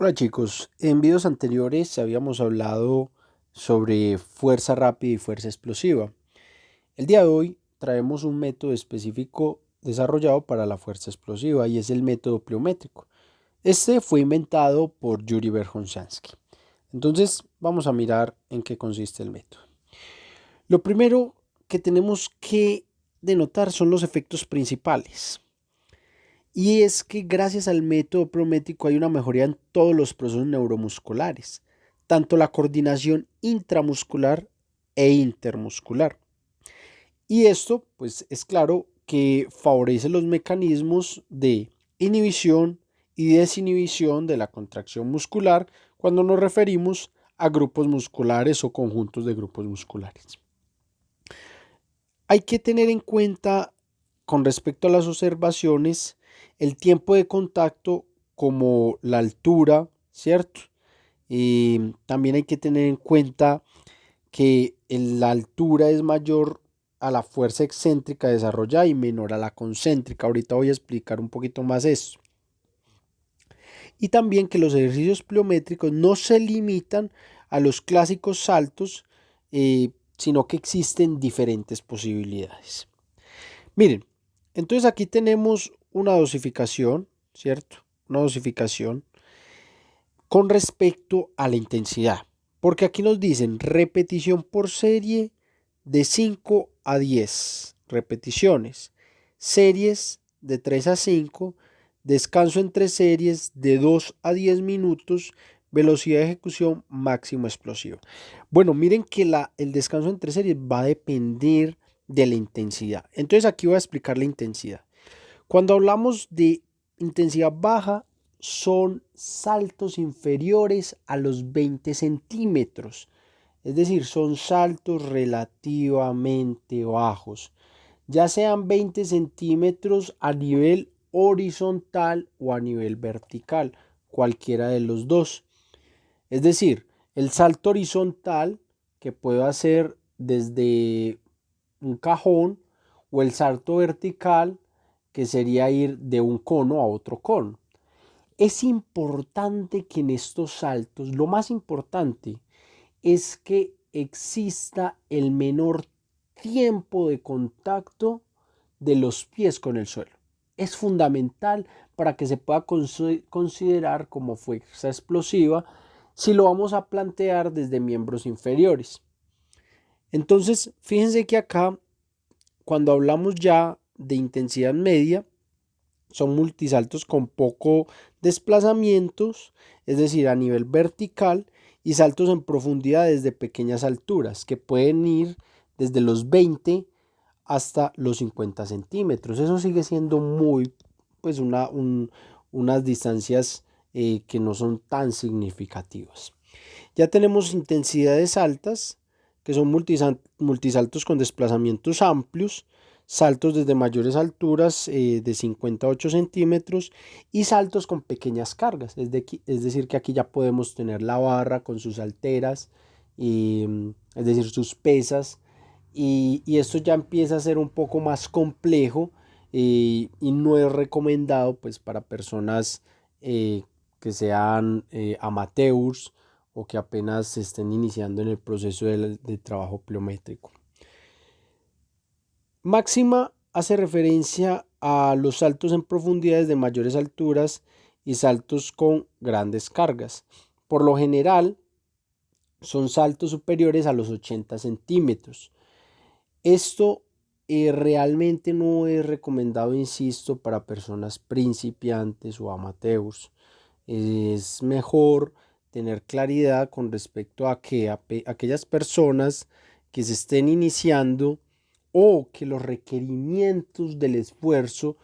Hola chicos, en videos anteriores habíamos hablado sobre fuerza rápida y fuerza explosiva. El día de hoy traemos un método específico desarrollado para la fuerza explosiva y es el método pliométrico. Este fue inventado por Yuri Verkhoshansky. Entonces vamos a mirar en qué consiste el método. Lo primero que tenemos que denotar son los efectos principales. Y es que gracias al método pliométrico hay una mejoría en todos los procesos neuromusculares, tanto la coordinación intramuscular e intermuscular. Y esto, pues es claro que favorece los mecanismos de inhibición y desinhibición de la contracción muscular cuando nos referimos a grupos musculares o conjuntos de grupos musculares. Hay que tener en cuenta con respecto a las observaciones el tiempo de contacto como la altura, ¿cierto? También hay que tener en cuenta que la altura es mayor a la fuerza excéntrica desarrollada y menor a la concéntrica. Ahorita voy a explicar un poquito más esto. Y también que los ejercicios pliométricos no se limitan a los clásicos saltos, sino que existen diferentes posibilidades. Miren, entonces aquí tenemos una dosificación, ¿cierto? Una dosificación con respecto a la intensidad. Porque aquí nos dicen repetición por serie de 5 a 10 repeticiones. Series de 3 a 5. Descanso entre series de 2 a 10 minutos. Velocidad de ejecución máximo explosiva. Bueno, miren que el descanso entre series va a depender de la intensidad. Entonces aquí voy a explicar la intensidad. Cuando hablamos de intensidad baja, son saltos inferiores a los 20 centímetros. Es decir, son saltos relativamente bajos. Ya sean 20 centímetros a nivel horizontal o a nivel vertical. Cualquiera de los dos. Es decir, el salto horizontal que puedo hacer desde un cajón o el salto vertical que sería ir de un cono a otro cono. Es importante que en estos saltos, lo más importante es que exista el menor tiempo de contacto de los pies con el suelo. Es fundamental para que se pueda considerar como fuerza explosiva si lo vamos a plantear desde miembros inferiores. Entonces, fíjense que acá, cuando hablamos ya de intensidad media, son multisaltos con poco desplazamientos, es decir, a nivel vertical, y saltos en profundidad desde pequeñas alturas, que pueden ir desde los 20 hasta los 50 centímetros. Eso sigue siendo pues unas distancias que no son tan significativas. Ya tenemos intensidades altas, que son multisaltos con desplazamientos amplios, saltos desde mayores alturas de 58 centímetros y saltos con pequeñas cargas. Es decir, que aquí ya podemos tener la barra con sus halteras, es decir, sus pesas. Y esto ya empieza a ser un poco más complejo y no es recomendado pues, para personas que sean amateurs o que apenas se estén iniciando en el proceso de trabajo pliométrico. Máxima hace referencia a los saltos en profundidades de mayores alturas y saltos con grandes cargas. Por lo general, son saltos superiores a los 80 centímetros. Esto realmente no es recomendado, insisto, para personas principiantes o amateurs. Es mejor tener claridad con respecto a que aquellas personas que se estén iniciando o que los requerimientos del esfuerzo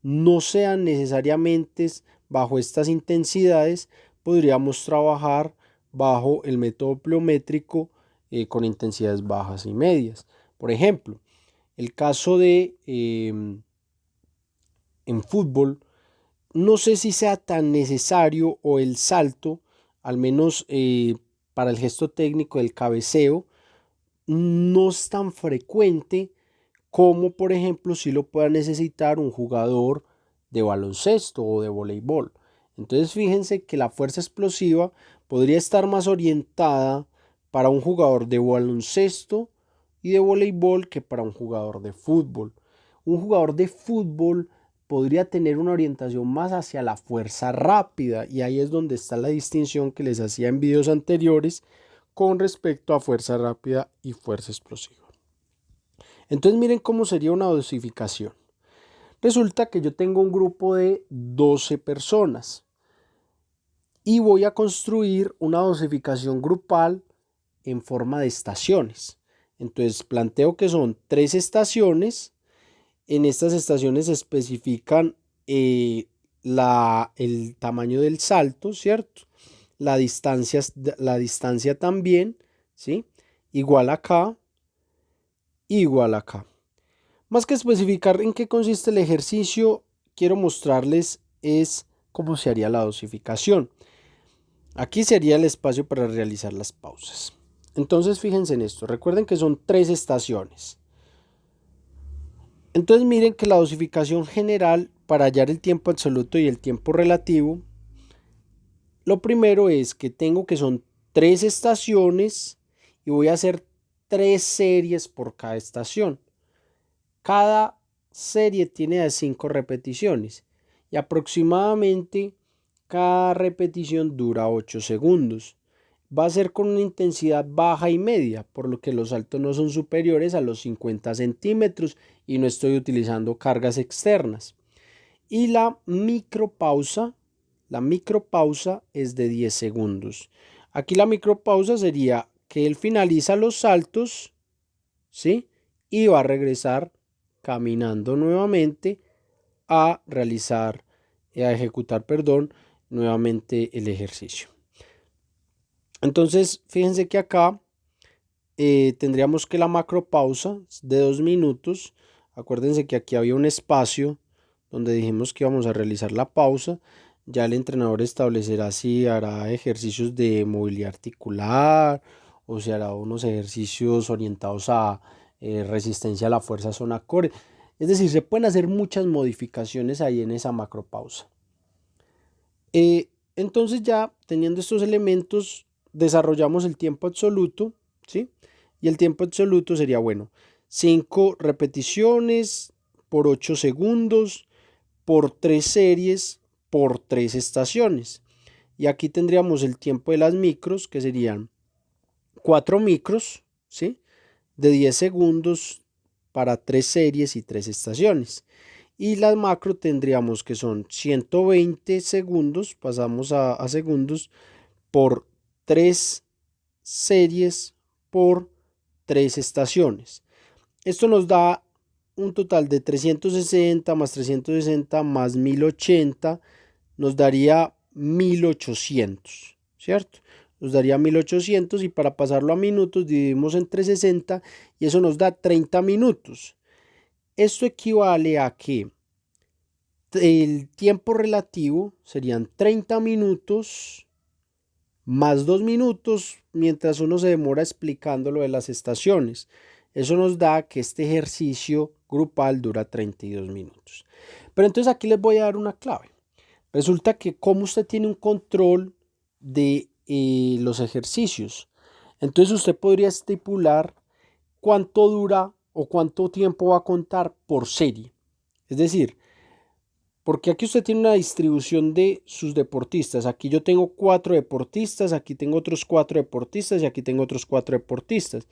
no sean necesariamente bajo estas intensidades, podríamos trabajar bajo el método pliométrico con intensidades bajas y medias. Por ejemplo, el caso de en fútbol, no sé si sea tan necesario o el salto, al menos para el gesto técnico del cabeceo, no es tan frecuente como por ejemplo si lo pueda necesitar un jugador de baloncesto o de voleibol. Entonces fíjense que la fuerza explosiva podría estar más orientada para un jugador de baloncesto y de voleibol que para un jugador de fútbol. Un jugador de fútbol podría tener una orientación más hacia la fuerza rápida, y ahí es donde está la distinción que les hacía en videos anteriores con respecto a fuerza rápida y fuerza explosiva. Entonces miren cómo sería una dosificación. Resulta que yo tengo un grupo de 12 personas y voy a construir una dosificación grupal en forma de estaciones. Entonces planteo que son 3 estaciones. En estas estaciones se especifican el tamaño del salto, ¿cierto? La distancia también, ¿sí? Igual acá, igual acá. Más que especificar en qué consiste el ejercicio, quiero mostrarles es cómo se haría la dosificación. Aquí sería el espacio para realizar las pausas. Entonces fíjense en esto, recuerden que son 3 estaciones. Entonces miren que la dosificación general para hallar el tiempo absoluto y el tiempo relativo, lo primero es que tengo que son 3 estaciones y voy a hacer 3 series por cada estación. Cada serie tiene de 5 repeticiones y aproximadamente cada repetición dura 8 segundos. Va a ser con una intensidad baja y media, por lo que los saltos no son superiores a los 50 centímetros y no estoy utilizando cargas externas. Y la micropausa es de 10 segundos. Aquí la micropausa sería que él finaliza los saltos, ¿sí? Y va a regresar caminando nuevamente a ejecutar, nuevamente el ejercicio. Entonces, fíjense que acá tendríamos que la macropausa de 2 minutos. Acuérdense que aquí había un espacio donde dijimos que íbamos a realizar la pausa. Ya el entrenador establecerá si hará ejercicios de movilidad articular o si hará unos ejercicios orientados a resistencia a la fuerza zona core. Es decir, se pueden hacer muchas modificaciones ahí en esa macropausa. Entonces ya teniendo estos elementos desarrollamos el tiempo absoluto, ¿sí? Y el tiempo absoluto sería, bueno, 5 repeticiones por 8 segundos por 3 series por 3 estaciones. Y aquí tendríamos el tiempo de las micros, que serían 4 micros, ¿sí? De 10 segundos para 3 series y 3 estaciones. Y las macro tendríamos que son 120 segundos, pasamos a segundos, por 3 series por 3 estaciones. Esto nos da un total de 360 más 360 más 1080, nos daría 1800, ¿cierto? Nos daría 1800 y para pasarlo a minutos dividimos entre 60 y eso nos da 30 minutos. Esto equivale a que el tiempo relativo serían 30 minutos más 2 minutos mientras uno se demora explicando lo de las estaciones. Eso nos da que este ejercicio grupal dura 32 minutos. Pero entonces aquí les voy a dar una clave. Resulta que como usted tiene un control de los ejercicios, entonces usted podría estipular cuánto dura o cuánto tiempo va a contar por serie. Es decir, porque aquí usted tiene una distribución de sus deportistas. Aquí yo tengo 4 deportistas, aquí tengo otros 4 deportistas y aquí tengo otros 4 deportistas.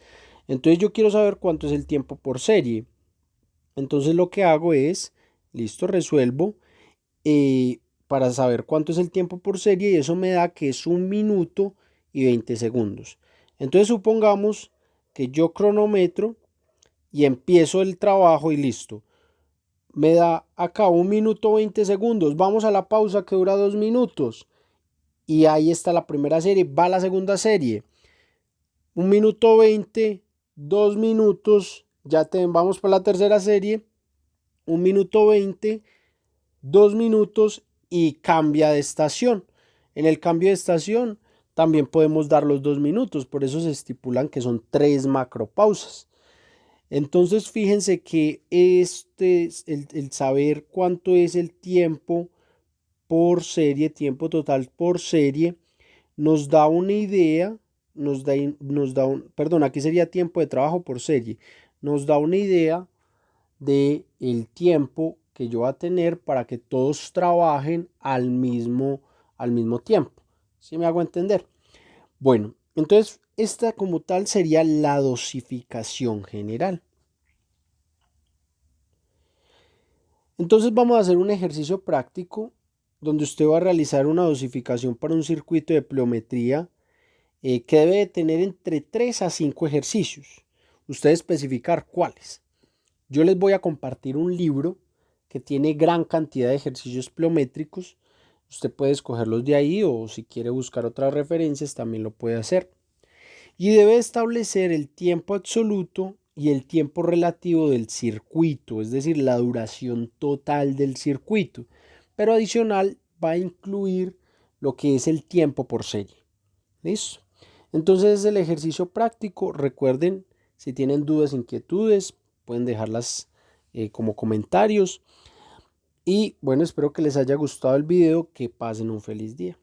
Entonces yo quiero saber cuánto es el tiempo por serie. Entonces lo que hago es, listo, resuelvo para saber cuánto es el tiempo por serie y eso me da que es 1 minuto y 20 segundos. Entonces supongamos que yo cronometro y empiezo el trabajo y listo. Me da acá 1 minuto 20 segundos. Vamos a la pausa que dura 2 minutos. Y ahí está la primera serie. Va la segunda serie. 1 minuto 20, 2 minutos. Vamos para la tercera serie. 1 minuto 20, 2 minutos y cambia de estación. En el cambio de estación también podemos dar los 2 minutos. Por eso se estipulan que son 3 macropausas. Entonces fíjense que el saber cuánto es el tiempo por serie, tiempo total por serie, nos da una idea, perdón, aquí sería tiempo de trabajo por serie, nos da una idea de el tiempo que yo voy a tener para que todos trabajen al mismo tiempo. ¿Sí me hago entender? Bueno, entonces esta como tal sería la dosificación general. Entonces vamos a hacer un ejercicio práctico donde usted va a realizar una dosificación para un circuito de pliometría que debe de tener entre 3 a 5 ejercicios. Usted especificar cuáles. Yo les voy a compartir un libro que tiene gran cantidad de ejercicios pliométricos. Usted puede escogerlos de ahí o si quiere buscar otras referencias también lo puede hacer. Y debe establecer el tiempo absoluto y el tiempo relativo del circuito, es decir, la duración total del circuito. Pero adicional va a incluir lo que es el tiempo por serie. ¿Listo? Entonces el ejercicio práctico, recuerden, si tienen dudas, inquietudes, pueden dejarlas como comentarios. Y bueno, espero que les haya gustado el video, que pasen un feliz día.